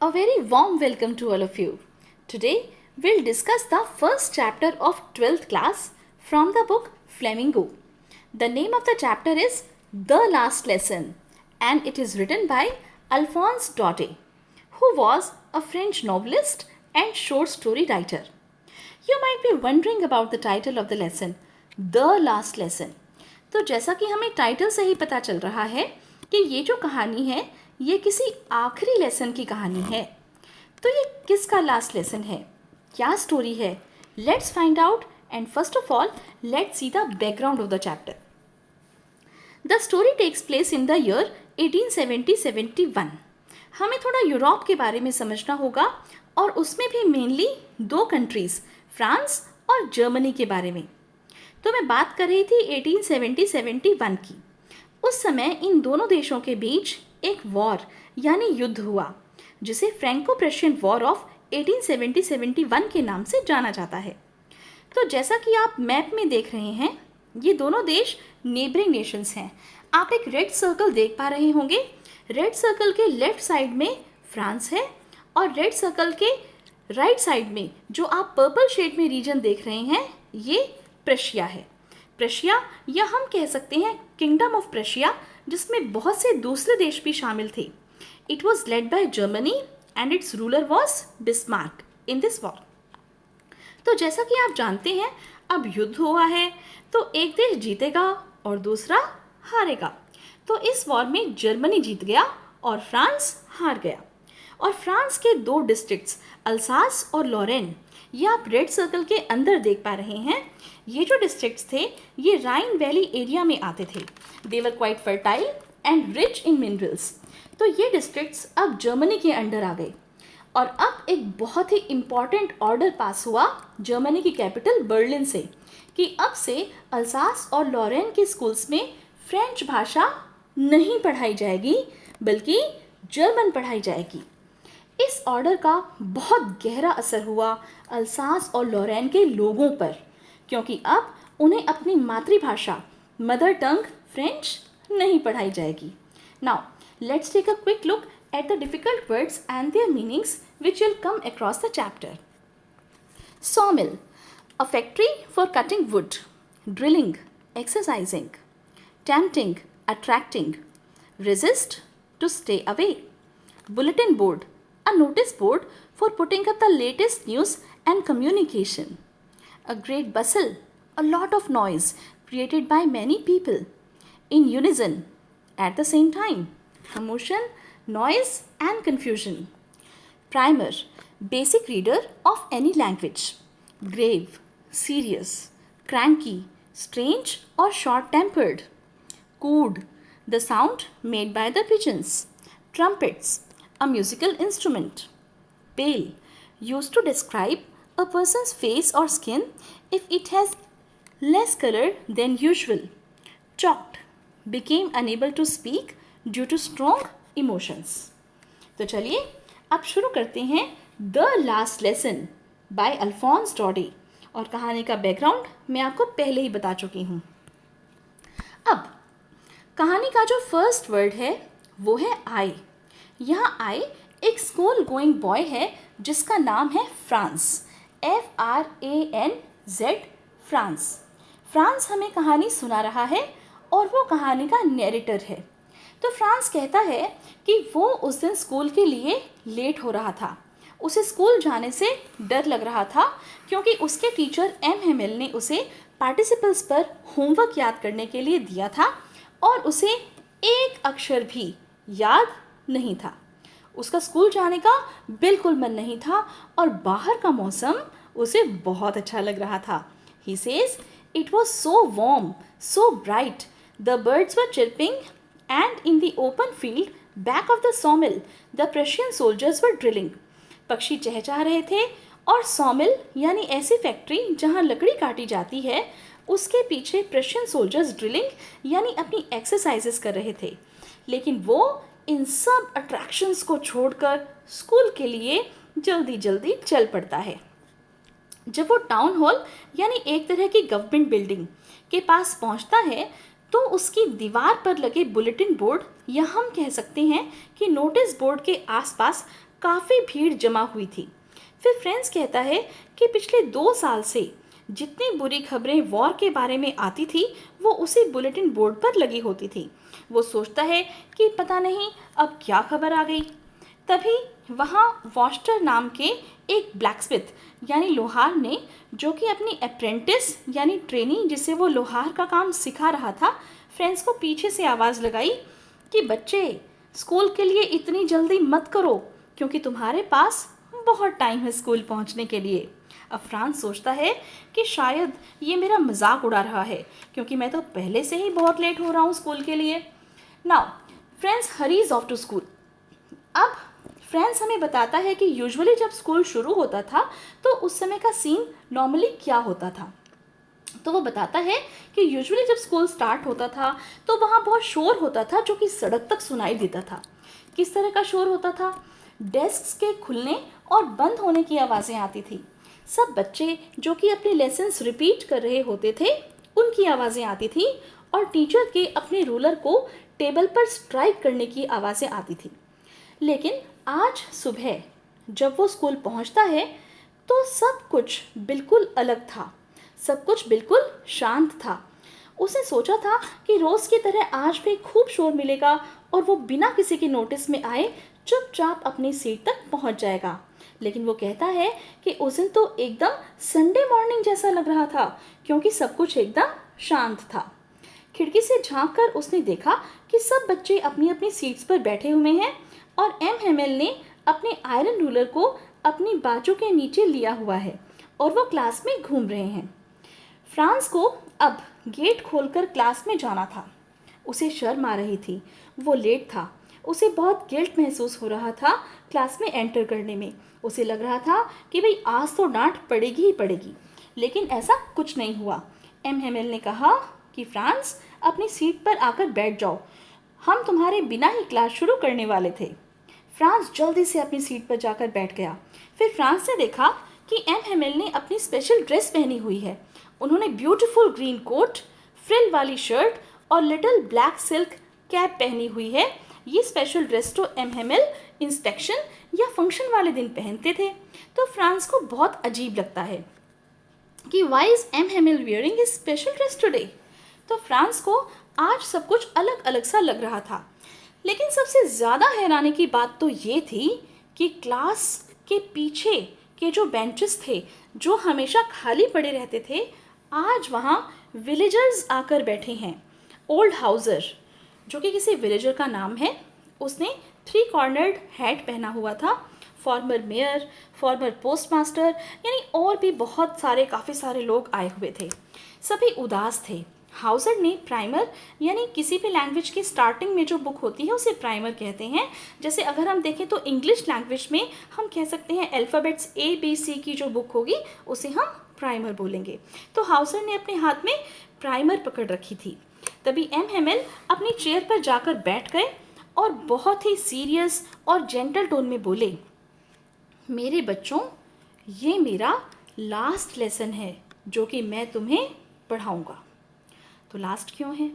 A very warm welcome to all of you. Today we'll discuss the first chapter of 12th class from the book Flamingo. The name of the chapter is The Last Lesson and it is written by Alphonse Daudet, who was a French novelist and short story writer. You might be wondering about the title of the lesson, The Last Lesson. तो जैसा कि हमें title से ही पता चल रहा है कि ये जो कहानी है ये किसी आखिरी लेसन की कहानी है। तो ये किसका लास्ट लेसन है, क्या स्टोरी है? Let's find out and first of all let's see the background of the chapter. The story takes place in the year 1870-71। हमें थोड़ा यूरोप के बारे में समझना होगा और उसमें भी मेनली दो कंट्रीज फ्रांस और जर्मनी के बारे में। तो मैं बात कर रही थी 1870-71 की। उस समय इन दोनों देशों के बीच एक वॉर यानी युद्ध हुआ जिसे फ्रैंको प्रशियन वॉर ऑफ 1870-71 के नाम से जाना जाता है। तो जैसा कि आप मैप में देख रहे हैं ये दोनों देश नेबरिंग नेशंस हैं। आप एक रेड सर्कल देख पा रहे होंगे। रेड सर्कल के लेफ्ट साइड में फ्रांस है और रेड सर्कल के राइट साइड में जो आप पर्पल शेड में रीजन देख रहे हैं ये प्रशिया है। प्रशिया या हम कह सकते हैं किंगडम ऑफ प्रशिया, जिसमें बहुत से दूसरे देश भी शामिल थे। It was led by Germany and it's ruler was Bismarck in this war. तो जैसा कि आप जानते हैं अब युद्ध हुआ है तो एक देश जीतेगा और दूसरा हारेगा। तो इस वॉर में जर्मनी जीत गया और फ्रांस हार गया। और फ्रांस के दो डिस्ट्रिक्ट्स अल्सास और लॉरेन ये आप रेड सर्कल के अंदर देख पा रहे हैं। ये जो डिस्ट्रिक्ट्स थे ये राइन वैली एरिया में आते थे। They were quite fertile and rich in minerals. तो ये डिस्ट्रिक्ट्स अब जर्मनी के अंडर आ गए और अब एक बहुत ही इम्पॉर्टेंट ऑर्डर पास हुआ जर्मनी की कैपिटल बर्लिन से कि अब से अल्सास और लॉरेन के स्कूल्स में फ्रेंच भाषा नहीं पढ़ाई जाएगी बल्कि जर्मन पढ़ाई जाएगी। इस ऑर्डर का बहुत गहरा असर हुआ अल्सास और लॉरेन के लोगों पर, क्योंकि अब उन्हें अपनी मातृभाषा मदर टंग फ्रेंच नहीं पढ़ाई जाएगी। Now let's take a quick look at the difficult words and their meanings which will come across the chapter. Sawmill, a factory for cutting wood, drilling, exercising, tempting, attracting, resist, to stay away. Bulletin board, a notice board for putting up the latest news and communication. A great bustle, a lot of noise created by many people in unison at the same time. Commotion, noise and confusion. Primer, basic reader of any language. Grave, serious, cranky, strange or short-tempered. Cood, the sound made by the pigeons. Trumpets, a musical instrument. Pale, used to describe a person's face or skin if it has less color than usual. Chalked, became unable to speak due to strong emotions. तो चलिए अब शुरू करते हैं the last lesson by Alphonse Daudet. और कहानी का background मैं आपको पहले ही बता चुकी हूँ। अब कहानी का जो फर्स्ट वर्ड है वो है आई। यहाँ आई एक स्कूल गोइंग बॉय है जिसका नाम है फ्रांस, FRANZ, फ्रांस। फ्रांस हमें कहानी सुना रहा है और वो कहानी का नैरेटर है। तो फ्रांस कहता है कि वो उस दिन स्कूल के लिए लेट हो रहा था। उसे स्कूल जाने से डर लग रहा था क्योंकि उसके टीचर MML ने उसे पार्टिसिपल्स पर होमवर्क याद करने के लिए दिया था और उसे एक अक्षर भी याद नहीं था। उसका स्कूल जाने का बिल्कुल मन नहीं था और बाहर का मौसम उसे बहुत अच्छा लग रहा था। He says, it was so warm, so bright. The birds were chirping and in the open field back of the sawmill, the Prussian soldiers were drilling. पक्षी चहचहा रहे थे और सॉमिल यानी ऐसी फैक्ट्री जहां लकड़ी काटी जाती है उसके पीछे प्रशियन सोल्जर्स ड्रिलिंग यानी अपनी एक्सरसाइजेस कर रहे थे। लेकिन वो इन सब अट्रैक्शंस को छोड़कर स्कूल के लिए जल्दी जल्दी चल पड़ता है। जब वो टाउन हॉल यानी एक तरह की गवर्नमेंट बिल्डिंग के पास पहुंचता है तो उसकी दीवार पर लगे बुलेटिन बोर्ड या हम कह सकते हैं कि नोटिस बोर्ड के आसपास काफ़ी भीड़ जमा हुई थी। फिर फ्रेंड्स कहता है कि पिछले 2 साल से जितनी बुरी खबरें वॉर के बारे में आती थी वो उसी बुलेटिन बोर्ड पर लगी होती थी। वो सोचता है कि पता नहीं अब क्या खबर आ गई। तभी वहाँ वॉस्टर नाम के एक ब्लैकस्मिथ यानी लोहार ने, जो कि अपनी अप्रेंटिस यानी ट्रेनी जिसे वो लोहार का काम सिखा रहा था, फ्रेंड्स को पीछे से आवाज़ लगाई कि बच्चे स्कूल के लिए इतनी जल्दी मत करो क्योंकि तुम्हारे पास बहुत टाइम है स्कूल पहुंचने के लिए। अब फ्रांस सोचता है कि शायद ये मेरा मजाक उड़ा रहा है क्योंकि मैं तो पहले से ही बहुत लेट हो रहा हूँ स्कूल के लिए। Now friends hurries off to school. अब फ्रेंड्स हमें बताता है कि यूजुअली जब स्कूल शुरू होता था तो उस समय का सीन नॉर्मली क्या होता था। तो वो बताता है कि यूजुअली जब स्कूल स्टार्ट होता था तो वहाँ बहुत शोर होता था जो कि सड़क तक सुनाई देता था। किस तरह का शोर होता था? डेस्क्स के खुलने और बंद होने की आवाज़ें आती थी। सब बच्चे जो कि अपने लेसन्स रिपीट कर रहे होते थे उनकी आवाज़ें आती थी और टीचर के अपने रूलर को टेबल पर स्ट्राइक करने की आवाज़ें आती थी। लेकिन आज सुबह जब वो स्कूल पहुंचता है तो सब कुछ बिल्कुल अलग था। सब कुछ बिल्कुल शांत था। उसने सोचा था कि रोज़ की तरह आज भी खूब शोर मिलेगा और वो बिना किसी के नोटिस में आए चुपचाप अपनी सीट तक पहुंच जाएगा। लेकिन वो कहता है कि उस दिन तो एकदम संडे मॉर्निंग जैसा लग रहा था क्योंकि सब कुछ एकदम शांत था। खिड़की से झांक कर उसने देखा कि सब बच्चे अपनी अपनी सीट्स पर बैठे हुए हैं और एम हेमेल ने अपने आयरन रूलर को अपनी बाजू के नीचे लिया हुआ है और वो क्लास में घूम रहे हैं। फ्रांस को अब गेट खोलकर क्लास में जाना था। उसे शर्म आ रही थी, वो लेट था। उसे बहुत गिल्ट महसूस हो रहा था क्लास में एंटर करने में। उसे लग रहा था कि भाई आज तो डांट पड़ेगी ही पड़ेगी, लेकिन ऐसा कुछ नहीं हुआ। एम हेमेल ने कहा कि फ्रांस अपनी सीट पर आकर बैठ जाओ, हम तुम्हारे बिना ही क्लास शुरू करने वाले थे। फ्रांस जल्दी से अपनी सीट पर जाकर बैठ गया। फिर फ्रांस ने देखा कि एम हेमेल ने अपनी स्पेशल ड्रेस पहनी हुई है। उन्होंने ब्यूटीफुल ग्रीन कोट, फ्रिल वाली शर्ट और लिटिल ब्लैक सिल्क कैप पहनी हुई है। ये स्पेशल ड्रेस तो एम हेमेल इंस्पेक्शन या फंक्शन वाले दिन पहनते थे। तो फ्रांस को बहुत अजीब लगता है कि why is M Hamel wearing his special dress today. तो फ्रांस को आज सब कुछ अलग अलग सा लग रहा था। लेकिन सबसे ज़्यादा हैरानी की बात तो ये थी कि क्लास के पीछे के जो बेंचेस थे जो हमेशा खाली पड़े रहते थे, आज वहाँ विलेजर्स आकर बैठे हैं। ओल्ड हाउसर जो कि किसी विलेजर का नाम है, उसने 3 कॉर्नर्ड हैट पहना हुआ था। फॉर्मर मेयर, फॉर्मर पोस्टमास्टर यानी और भी बहुत सारे काफ़ी सारे लोग आए हुए थे। सभी उदास थे। हाउसर ने प्राइमर यानी किसी भी लैंग्वेज की स्टार्टिंग में जो बुक होती है उसे प्राइमर कहते हैं। जैसे अगर हम देखें तो इंग्लिश लैंग्वेज में हम कह सकते हैं अल्फ़ाबेट्स ABC की जो बुक होगी उसे हम प्राइमर बोलेंगे। तो हाउसर ने अपने हाथ में प्राइमर पकड़ रखी थी। तभी एम हेमेल अपनी चेयर पर जाकर बैठ गए और बहुत ही सीरियस और जेंटल टोन में बोले, मेरे बच्चों, ये मेरा लास्ट लेसन है जो कि मैं तुम्हें पढ़ाऊँगा। तो लास्ट क्यों है?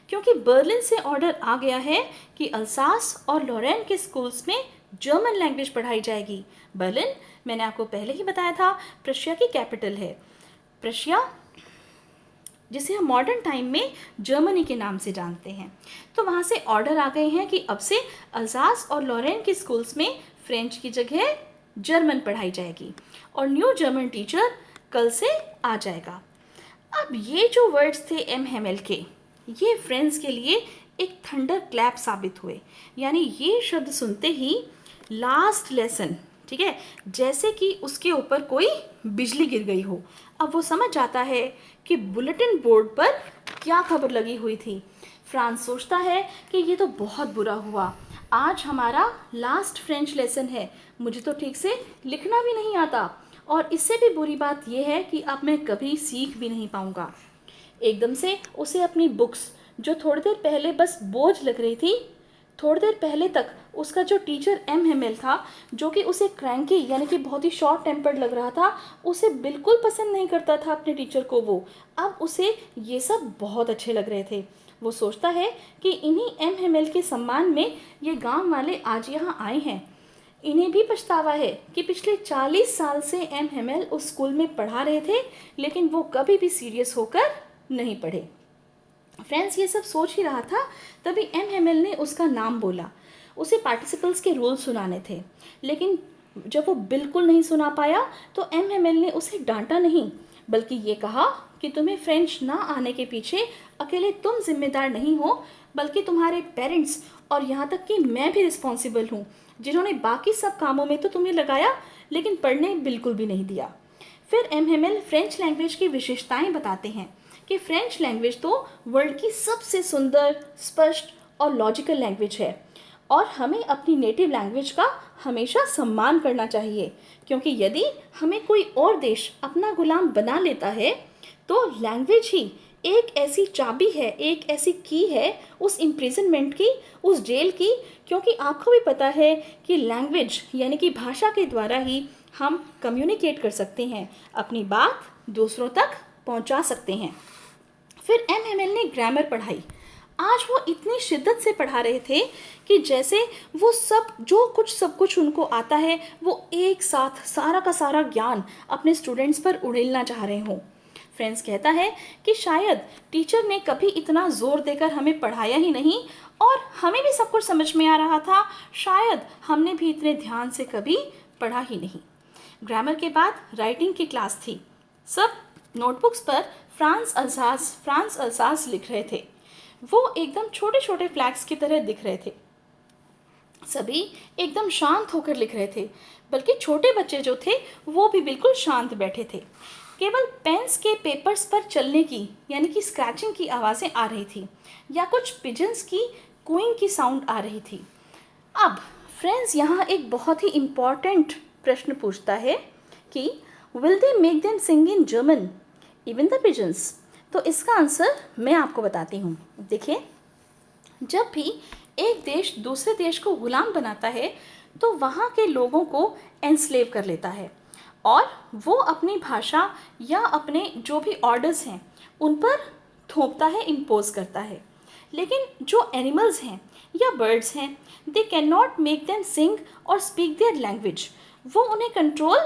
क्योंकि बर्लिन से ऑर्डर आ गया है कि अल्सास और लॉरेन के स्कूल्स में जर्मन लैंग्वेज पढ़ाई जाएगी। बर्लिन, मैंने आपको पहले ही बताया था, प्रशिया की कैपिटल है। प्रशिया जिसे हम मॉडर्न टाइम में जर्मनी के नाम से जानते हैं। तो वहाँ से ऑर्डर आ गए हैं कि अब से अल्सास और लॉरेन के स्कूल्स में फ्रेंच की जगह जर्मन पढ़ाई जाएगी और न्यू जर्मन टीचर कल से आ जाएगा। अब ये जो वर्ड्स थे एम हेमेल के, ये फ्रेंड्स के लिए एक थंडर क्लैप साबित हुए। यानी ये शब्द सुनते ही लास्ट लेसन, ठीक है, जैसे कि उसके ऊपर कोई बिजली गिर गई हो। अब वो समझ जाता है कि बुलेटिन बोर्ड पर क्या खबर लगी हुई थी। फ्रांस सोचता है कि ये तो बहुत बुरा हुआ, आज हमारा लास्ट फ्रेंच लेसन है, मुझे तो ठीक से लिखना भी नहीं आता और इससे भी बुरी बात यह है कि अब मैं कभी सीख भी नहीं पाऊँगा। एकदम से उसे अपनी बुक्स, जो थोड़ी देर पहले बस बोझ लग रही थी, थोड़ी देर पहले तक उसका जो टीचर एम हेमेल था, जो कि उसे क्रैंकी यानी कि बहुत ही शॉर्ट टेम्पर्ड लग रहा था, उसे बिल्कुल पसंद नहीं करता था अपने टीचर को वो, अब उसे ये सब बहुत अच्छे लग रहे थे। वो सोचता है कि इन्हीं एम हेमेल के सम्मान में ये गांव वाले आज यहाँ आए हैं। इन्हें भी पछतावा है कि पिछले 40 साल से एम हेमेल उस स्कूल में पढ़ा रहे थे, लेकिन वो कभी भी सीरियस होकर नहीं पढ़े। फ्रेंड्स, ये सब सोच ही रहा था, तभी एम हेमेल ने उसका नाम बोला। उसे पार्टिसिपल्स के रूल सुनाने थे, लेकिन जब वो बिल्कुल नहीं सुना पाया तो एम हेमेल ने उसे डांटा नहीं, बल्कि ये कहा कि तुम्हें फ्रेंच ना आने के पीछे अकेले तुम जिम्मेदार नहीं हो, बल्कि तुम्हारे पेरेंट्स और यहाँ तक कि मैं भी रिस्पॉन्सिबल हूँ, जिन्होंने बाकी सब कामों में तो तुम्हें लगाया लेकिन पढ़ने बिल्कुल भी नहीं दिया। फिर एम हेमेल फ्रेंच लैंग्वेज की विशेषताएं बताते हैं कि फ्रेंच लैंग्वेज तो वर्ल्ड की सबसे सुंदर, स्पष्ट और लॉजिकल लैंग्वेज है, और हमें अपनी नेटिव लैंग्वेज का हमेशा सम्मान करना चाहिए, क्योंकि यदि हमें कोई और देश अपना गुलाम बना लेता है तो लैंग्वेज ही एक ऐसी चाबी है, एक ऐसी की है उस इम्प्रिजनमेंट की, उस जेल की, क्योंकि आपको भी पता है कि लैंग्वेज यानी कि भाषा के द्वारा ही हम कम्युनिकेट कर सकते हैं, अपनी बात दूसरों तक पहुंचा सकते हैं। फिर एम हेमेल ने ग्रामर पढ़ाई। आज वो इतनी शिद्दत से पढ़ा रहे थे कि जैसे वो सब कुछ उनको आता है, वो एक साथ सारा का सारा ज्ञान अपने स्टूडेंट्स पर उड़ेलना चाह रहे हों। फ्रेंड्स कहता है कि शायद टीचर ने कभी इतना जोर देकर हमें पढ़ाया ही नहीं और हमें भी सब कुछ समझ में आ रहा था, शायद हमने भी इतने ध्यान से कभी पढ़ा ही नहीं। ग्रामर के बाद राइटिंग की क्लास थी। सब नोटबुक्स पर फ्रांस अल्सास लिख रहे थे। वो एकदम छोटे छोटे फ्लैग्स की तरह दिख रहे थे। सभी एकदम शांत होकर लिख रहे थे, बल्कि छोटे बच्चे जो थे वो भी बिल्कुल शांत बैठे थे। केवल पेन्स के पेपर्स पर चलने की यानी कि स्क्रैचिंग की आवाज़ें आ रही थी, या कुछ पिजन्स की कूइंग की साउंड आ रही थी। अब फ्रेंड्स यहाँ एक बहुत ही इम्पॉर्टेंट प्रश्न पूछता है कि will they make them sing in German even the pigeons? तो इसका आंसर मैं आपको बताती हूँ। देखिए, जब भी एक देश दूसरे देश को गुलाम बनाता है तो वहाँ के लोगों को एनस्लेव कर लेता है, और वो अपनी भाषा या अपने जो भी ऑर्डर्स हैं उन पर थोपता है, इम्पोज करता है। लेकिन जो एनिमल्स हैं या बर्ड्स हैं, they can not make them sing और स्पीक देयर लैंग्वेज। वो उन्हें कंट्रोल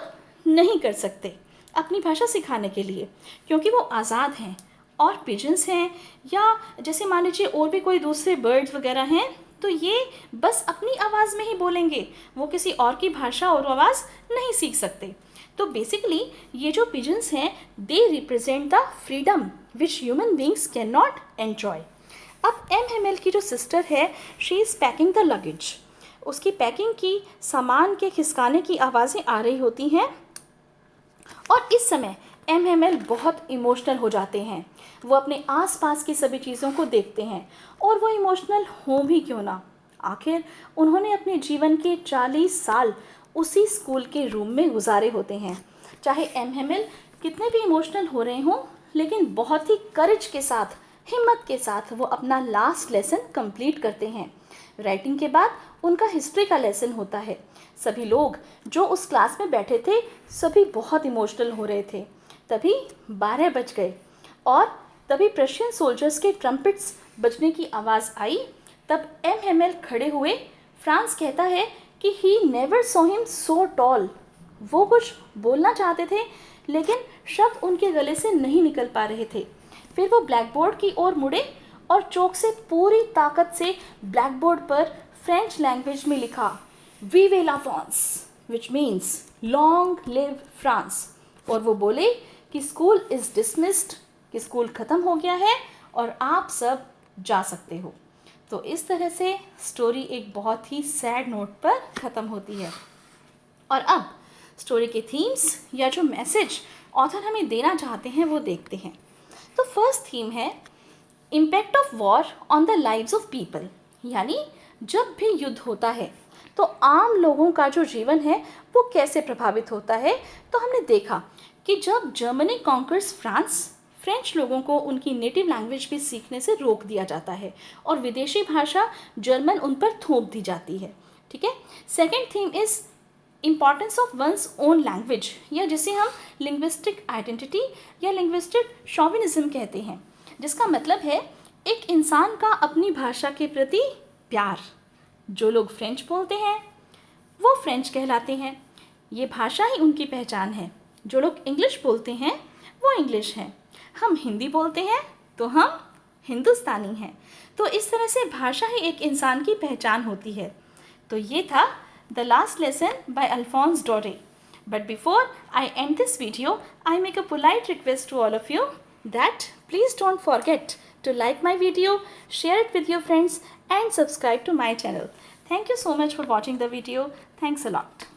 नहीं कर सकते अपनी भाषा सिखाने के लिए, क्योंकि वो आज़ाद हैं। और पिजन्स हैं, या जैसे मान लीजिए और भी कोई दूसरे बर्ड्स वगैरह हैं, तो ये बस अपनी आवाज़ में ही बोलेंगे, वो किसी और की भाषा और आवाज़ नहीं सीख सकते। तो बेसिकली ये जो पिजन्स हैं, they represent the freedom which human beings can not enjoy. अब एम हेमेल की जो सिस्टर है, she is packing the luggage. उसकी पैकिंग की, सामान के खिसकाने की आवाज़ें आ रही होती हैं, और इस समय एम हेमेल बहुत इमोशनल हो जाते हैं। वो अपने आसपास की सभी चीज़ों को देखते हैं, और वो इमोशनल हो भी क्यों ना, आखिर उन्होंने अपने जीवन के 40 साल उसी स्कूल के रूम में गुजारे होते हैं। चाहे एम हेमेल कितने भी इमोशनल हो रहे हों, लेकिन बहुत ही करेज के साथ, हिम्मत के साथ वो अपना लास्ट लेसन कंप्लीट करते हैं। राइटिंग के बाद उनका हिस्ट्री का लेसन होता है। सभी लोग जो उस क्लास में बैठे थे, सभी बहुत इमोशनल हो रहे थे। तभी 12 बज गए, और तभी प्रशियन सोल्जर्स के ट्रम्पेट्स बजने की आवाज़ आई। तब एम हेमेल खड़े हुए। फ्रांस कहता है कि he never saw him so tall. वो कुछ बोलना चाहते थे, लेकिन शब्द उनके गले से नहीं निकल पा रहे थे। फिर वो ब्लैक बोर्ड की ओर मुड़े और चौक से पूरी ताकत से ब्लैक बोर्ड पर फ्रेंच लैंग्वेज में लिखा, विवे ला France, which means long live France. और वो बोले कि स्कूल इज़ डिसमिस्ड, कि स्कूल ख़त्म हो गया है और आप सब जा सकते हो। तो इस तरह से स्टोरी एक बहुत ही सैड नोट पर ख़त्म होती है। और अब स्टोरी के थीम्स या जो मैसेज ऑथर हमें देना चाहते हैं वो देखते हैं। तो फर्स्ट थीम है impact of war on the lives of people, यानी जब भी युद्ध होता है तो आम लोगों का जो जीवन है वो कैसे प्रभावित होता है। तो हमने देखा कि जब जर्मनी कॉन्कर्स फ्रांस, फ्रेंच लोगों को उनकी नेटिव लैंग्वेज भी सीखने से रोक दिया जाता है और विदेशी भाषा जर्मन उन पर थोप दी जाती है। ठीक है। Second theme is importance of one's own language, या जिसे हम लिंग्विस्टिक आइडेंटिटी या लिंग्विस्टिक शॉविनिज्म कहते हैं, जिसका मतलब है एक इंसान का अपनी भाषा के प्रति प्यार। जो लोग फ्रेंच बोलते हैं वो फ्रेंच कहलाते हैं। ये भाषा ही उनकी पहचान है। जो लोग इंग्लिश बोलते हैं वो इंग्लिश हैं, हम हिंदी बोलते हैं तो हम हिंदुस्तानी हैं। तो इस तरह से भाषा ही एक इंसान की पहचान होती है। तो ये था the last lesson by Alphonse Daudet. But before I end this video, I make a polite request to all of you that please don't forget to like my video, share it with your friends and subscribe to my channel. Thank you so much for watching the video. Thanks a lot.